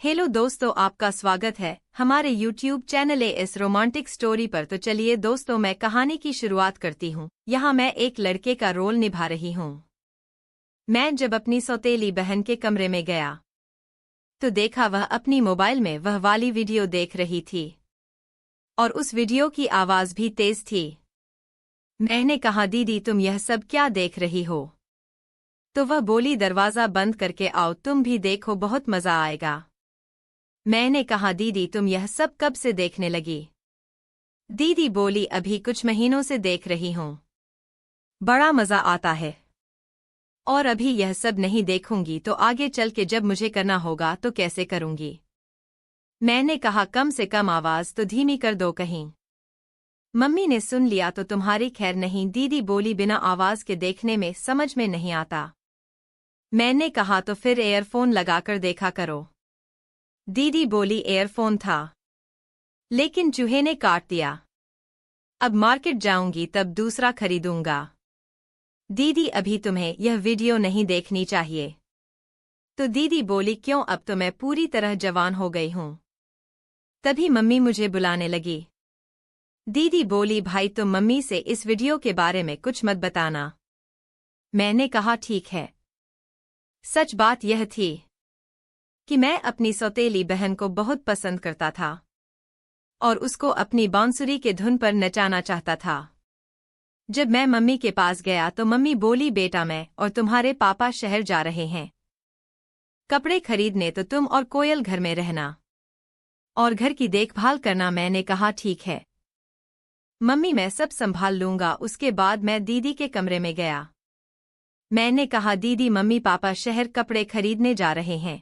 Hello दोस्तों, आपका स्वागत है हमारे YouTube चैनल इस रोमांटिक स्टोरी पर। तो चलिए दोस्तों, मैं कहानी की शुरुआत करती हूँ। यहाँ मैं एक लड़के का रोल निभा रही हूँ। मैं जब अपनी सौतेली बहन के कमरे में गया तो देखा वह अपनी मोबाइल में वह वाली वीडियो देख रही थी और उस वीडियो की आवाज़ भी तेज थी। मैंने कहा, दीदी तुम यह सब क्या देख रही हो? तो वह बोली, दरवाज़ा बंद करके आओ, तुम भी देखो, बहुत मज़ा आएगा। मैंने कहा, दीदी तुम यह सब कब से देखने लगी? दीदी बोली, अभी कुछ महीनों से देख रही हूँ, बड़ा मज़ा आता है। और अभी यह सब नहीं देखूंगी तो आगे चल के जब मुझे करना होगा तो कैसे करूंगी? मैंने कहा, कम से कम आवाज़ तो धीमी कर दो कहीं। मम्मी ने सुन लिया तो तुम्हारी खैर नहीं। दीदी बोली, बिना आवाज़ के देखने में समझ में नहीं आता। मैंने कहा, तो फिर एयरफोन लगाकर देखा करो। दीदी बोली, एयरफोन था लेकिन चूहे ने काट दिया। अब मार्केट जाऊंगी तब दूसरा खरीदूंगा। दीदी अभी तुम्हें यह वीडियो नहीं देखनी चाहिए। तो दीदी बोली, क्यों? अब तो मैं पूरी तरह जवान हो गई हूं। तभी मम्मी मुझे बुलाने लगी। दीदी बोली, भाई तुम मम्मी से इस वीडियो के बारे में कुछ मत बताना। मैंने कहा, ठीक है। सच बात यह थी कि मैं अपनी सौतेली बहन को बहुत पसंद करता था और उसको अपनी बांसुरी के धुन पर नचाना चाहता था। जब मैं मम्मी के पास गया तो मम्मी बोली, बेटा मैं और तुम्हारे पापा शहर जा रहे हैं कपड़े खरीदने, तो तुम और कोयल घर में रहना और घर की देखभाल करना। मैंने कहा, ठीक है मम्मी, मैं सब संभाल लूंगा। उसके बाद मैं दीदी के कमरे में गया। मैंने कहा, दीदी मम्मी पापा शहर कपड़े खरीदने जा रहे हैं।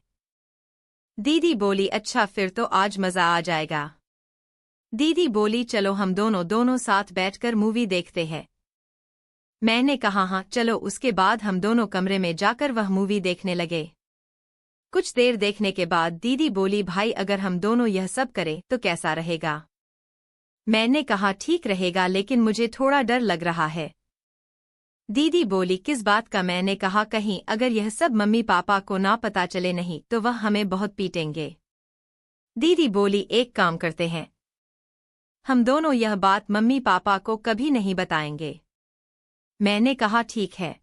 दीदी बोली, अच्छा फिर तो आज मज़ा आ जाएगा। दीदी बोली, चलो हम दोनों साथ बैठकर मूवी देखते हैं। मैंने कहा, हाँ चलो। उसके बाद हम दोनों कमरे में जाकर वह मूवी देखने लगे। कुछ देर देखने के बाद दीदी बोली, भाई अगर हम दोनों यह सब करें तो कैसा रहेगा? मैंने कहा, ठीक रहेगा, लेकिन मुझे थोड़ा डर लग रहा है। दीदी बोली, किस बात का? मैंने कहा, कहीं अगर यह सब मम्मी पापा को ना पता चले नहीं तो वह हमें बहुत पीटेंगे। दीदी बोली, एक काम करते हैं, हम दोनों यह बात मम्मी पापा को कभी नहीं बताएंगे। मैंने कहा, ठीक है,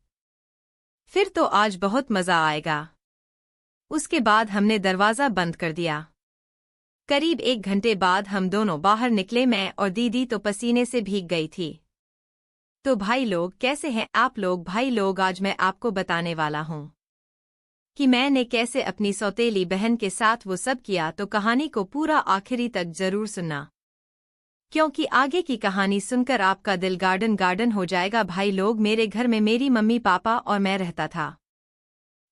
फिर तो आज बहुत मज़ा आएगा। उसके बाद हमने दरवाज़ा बंद कर दिया। करीब 1 घंटे बाद हम दोनों बाहर निकले। मैं और दीदी तो पसीने से भीग गई थी। तो भाई लोग, कैसे हैं आप लोग? भाई लोग, आज मैं आपको बताने वाला हूँ कि मैंने कैसे अपनी सौतेली बहन के साथ वो सब किया। तो कहानी को पूरा आखिरी तक जरूर सुनना, क्योंकि आगे की कहानी सुनकर आपका दिल गार्डन गार्डन हो जाएगा। भाई लोग, मेरे घर में मेरी मम्मी पापा और मैं रहता था।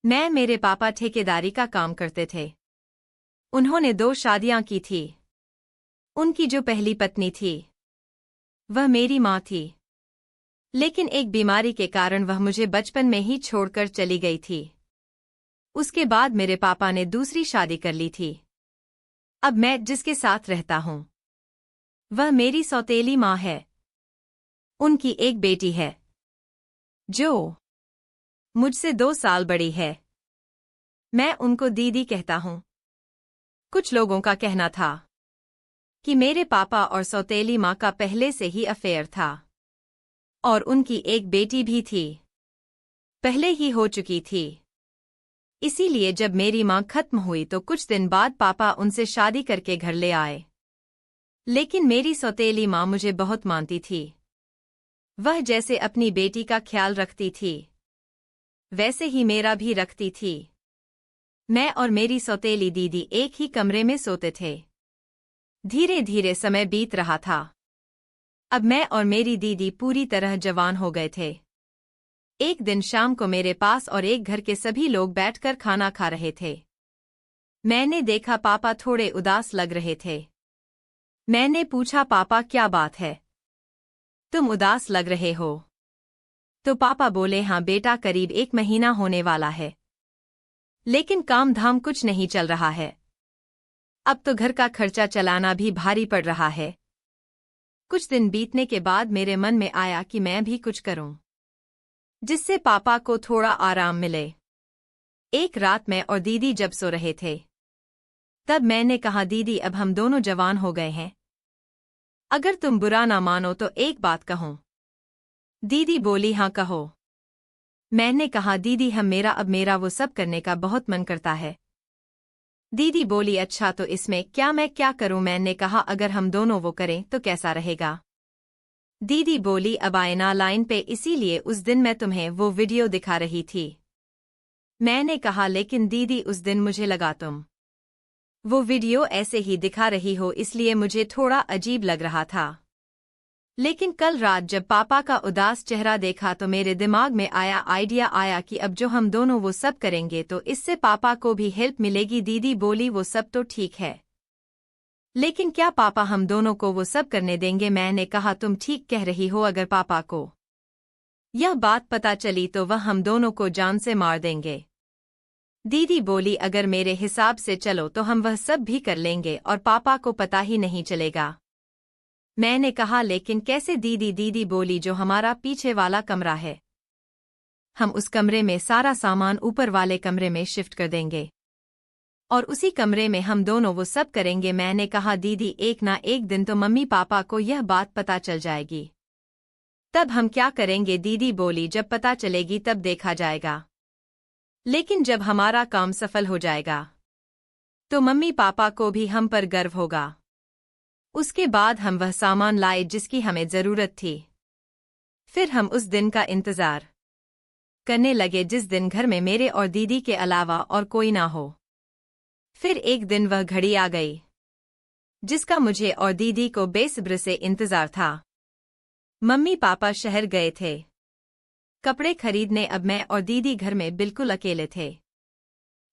मेरे पापा ठेकेदारी का काम करते थे। उन्होंने 2 शादियां की थी। उनकी जो पहली पत्नी थी वह मेरी माँ थी, लेकिन एक बीमारी के कारण वह मुझे बचपन में ही छोड़कर चली गई थी। उसके बाद मेरे पापा ने दूसरी शादी कर ली थी। अब मैं जिसके साथ रहता हूँ वह मेरी सौतेली माँ है। उनकी एक बेटी है जो मुझसे 2 साल बड़ी है। मैं उनको दीदी कहता हूँ। कुछ लोगों का कहना था कि मेरे पापा और सौतेली माँ का पहले से ही अफेयर था और उनकी एक बेटी भी थी, पहले ही हो चुकी थी। इसीलिए जब मेरी माँ खत्म हुई तो कुछ दिन बाद पापा उनसे शादी करके घर ले आए। लेकिन मेरी सौतेली माँ मुझे बहुत मानती थी। वह जैसे अपनी बेटी का ख्याल रखती थी वैसे ही मेरा भी रखती थी। मैं और मेरी सौतेली दीदी एक ही कमरे में सोते थे। धीरे धीरे समय बीत रहा था। अब मैं और मेरी दीदी पूरी तरह जवान हो गए थे। एक दिन शाम को मेरे पास और एक घर के सभी लोग बैठकर खाना खा रहे थे। मैंने देखा पापा थोड़े उदास लग रहे थे। मैंने पूछा, पापा क्या बात है, तुम उदास लग रहे हो? तो पापा बोले, हाँ बेटा, करीब 1 महीना होने वाला है, लेकिन काम धाम कुछ नहीं चल रहा है। अब तो घर का खर्चा चलाना भी भारी पड़ रहा है। कुछ दिन बीतने के बाद मेरे मन में आया कि मैं भी कुछ करूं जिससे पापा को थोड़ा आराम मिले। एक रात मैं और दीदी जब सो रहे थे तब मैंने कहा दीदी अब हम दोनों जवान हो गए हैं, अगर तुम बुरा ना मानो तो एक बात कहूं। दीदी बोली हाँ कहो। मैंने कहा दीदी अब मेरा वो सब करने का बहुत मन करता है। दीदी बोली अच्छा तो इसमें मैं क्या करूं। मैंने कहा अगर हम दोनों वो करें तो कैसा रहेगा। दीदी बोली अब आए ना लाइन पे, इसीलिए उस दिन मैं तुम्हें वो वीडियो दिखा रही थी। मैंने कहा लेकिन दीदी उस दिन मुझे लगा तुम वो वीडियो ऐसे ही दिखा रही हो, इसलिए मुझे थोड़ा अजीब लग रहा था। लेकिन कल रात जब पापा का उदास चेहरा देखा तो मेरे दिमाग में आइडिया आया कि अब जो हम दोनों वो सब करेंगे तो इससे पापा को भी हेल्प मिलेगी। दीदी बोली वो सब तो ठीक है, लेकिन क्या पापा हम दोनों को वो सब करने देंगे। मैंने कहा तुम ठीक कह रही हो, अगर पापा को यह बात पता चली तो वह हम दोनों को जान से मार देंगे। दीदी बोली अगर मेरे हिसाब से चलो तो हम वह सब भी कर लेंगे और पापा को पता ही नहीं चलेगा। मैंने कहा लेकिन कैसे दीदी। दीदी बोली जो हमारा पीछे वाला कमरा है, हम उस कमरे में सारा सामान ऊपर वाले कमरे में शिफ्ट कर देंगे और उसी कमरे में हम दोनों वो सब करेंगे। मैंने कहा दीदी एक ना एक दिन तो मम्मी पापा को यह बात पता चल जाएगी, तब हम क्या करेंगे। दीदी बोली जब पता चलेगी तब देखा जाएगा, लेकिन जब हमारा काम सफल हो जाएगा तो मम्मी पापा को भी हम पर गर्व होगा। उसके बाद हम वह सामान लाए जिसकी हमें जरूरत थी। फिर हम उस दिन का इंतजार करने लगे जिस दिन घर में मेरे और दीदी के अलावा और कोई ना हो। फिर एक दिन वह घड़ी आ गई जिसका मुझे और दीदी को बेसब्र से इंतजार था। मम्मी पापा शहर गए थे कपड़े खरीदने, अब मैं और दीदी घर में बिल्कुल अकेले थे।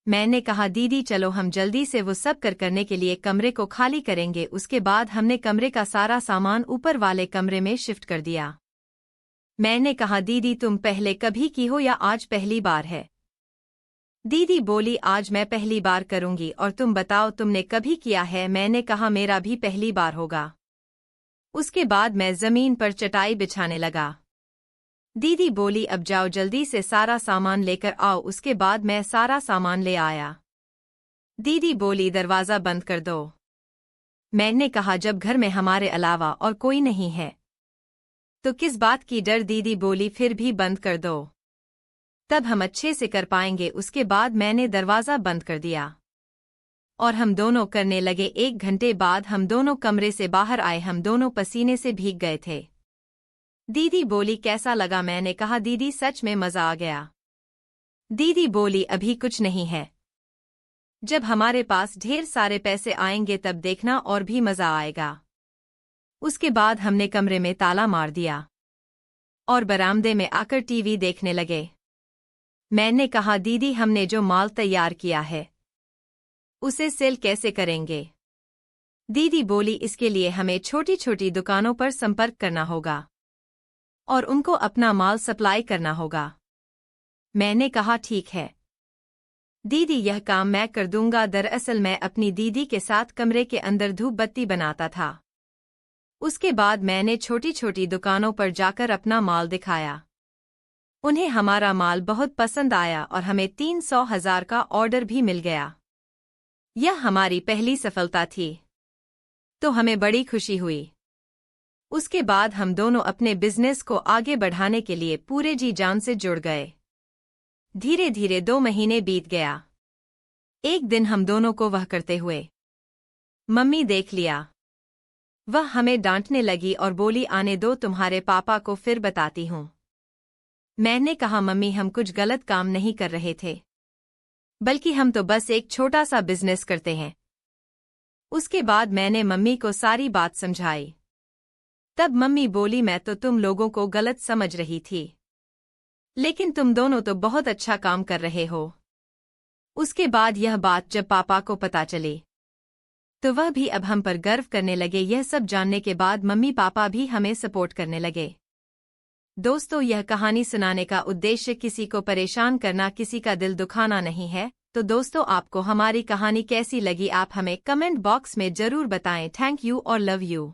मैंने कहा दीदी चलो हम जल्दी से वो सब करने के लिए कमरे को खाली करेंगे। उसके बाद हमने कमरे का सारा सामान ऊपर वाले कमरे में शिफ्ट कर दिया। मैंने कहा दीदी तुम पहले कभी की हो या आज पहली बार है। दीदी बोली आज मैं पहली बार करूंगी, और तुम बताओ तुमने कभी किया है। मैंने कहा मेरा भी पहली बार होगा। उसके बाद मैं जमीन पर चटाई बिछाने लगा। दीदी बोली अब जाओ जल्दी से सारा सामान लेकर आओ। उसके बाद मैं सारा सामान ले आया। दीदी बोली दरवाज़ा बंद कर दो। मैंने कहा जब घर में हमारे अलावा और कोई नहीं है तो किस बात की डर। दीदी बोली फिर भी बंद कर दो, तब हम अच्छे से कर पाएंगे। उसके बाद मैंने दरवाज़ा बंद कर दिया और हम दोनों करने लगे। 1 घंटे बाद हम दोनों कमरे से बाहर आए। हम दोनों पसीने से भीग गए थे। दीदी बोली कैसा लगा। मैंने कहा दीदी सच में मज़ा आ गया। दीदी बोली अभी कुछ नहीं है, जब हमारे पास ढेर सारे पैसे आएंगे तब देखना और भी मज़ा आएगा। उसके बाद हमने कमरे में ताला मार दिया और बरामदे में आकर टीवी देखने लगे। मैंने कहा दीदी हमने जो माल तैयार किया है उसे सेल कैसे करेंगे। दीदी बोली इसके लिए हमें छोटी छोटी दुकानों पर संपर्क करना होगा और उनको अपना माल सप्लाई करना होगा। मैंने कहा ठीक है दीदी यह काम मैं कर दूंगा। दरअसल मैं अपनी दीदी के साथ कमरे के अंदर धूप बत्ती बनाता था। उसके बाद मैंने छोटी छोटी दुकानों पर जाकर अपना माल दिखाया। उन्हें हमारा माल बहुत पसंद आया और हमें 300,000 का ऑर्डर भी मिल गया। यह हमारी पहली सफलता थी तो हमें बड़ी खुशी हुई। उसके बाद हम दोनों अपने बिजनेस को आगे बढ़ाने के लिए पूरे जी जान से जुड़ गए। धीरे धीरे 2 महीने बीत गया। एक दिन हम दोनों को वह करते हुए मम्मी देख लिया। वह हमें डांटने लगी और बोली आने दो तुम्हारे पापा को फिर बताती हूँ। मैंने कहा मम्मी हम कुछ गलत काम नहीं कर रहे थे, बल्कि हम तो बस एक छोटा सा बिजनेस करते हैं। उसके बाद मैंने मम्मी को सारी बात समझाई। तब मम्मी बोली मैं तो तुम लोगों को गलत समझ रही थी, लेकिन तुम दोनों तो बहुत अच्छा काम कर रहे हो। उसके बाद यह बात जब पापा को पता चली तो वह भी अब हम पर गर्व करने लगे। यह सब जानने के बाद मम्मी पापा भी हमें सपोर्ट करने लगे। दोस्तों यह कहानी सुनाने का उद्देश्य किसी को परेशान करना, किसी का दिल दुखाना नहीं है। तो दोस्तों आपको हमारी कहानी कैसी लगी आप हमें कमेंट बॉक्स में जरूर बताएं। थैंक यू और लव यू।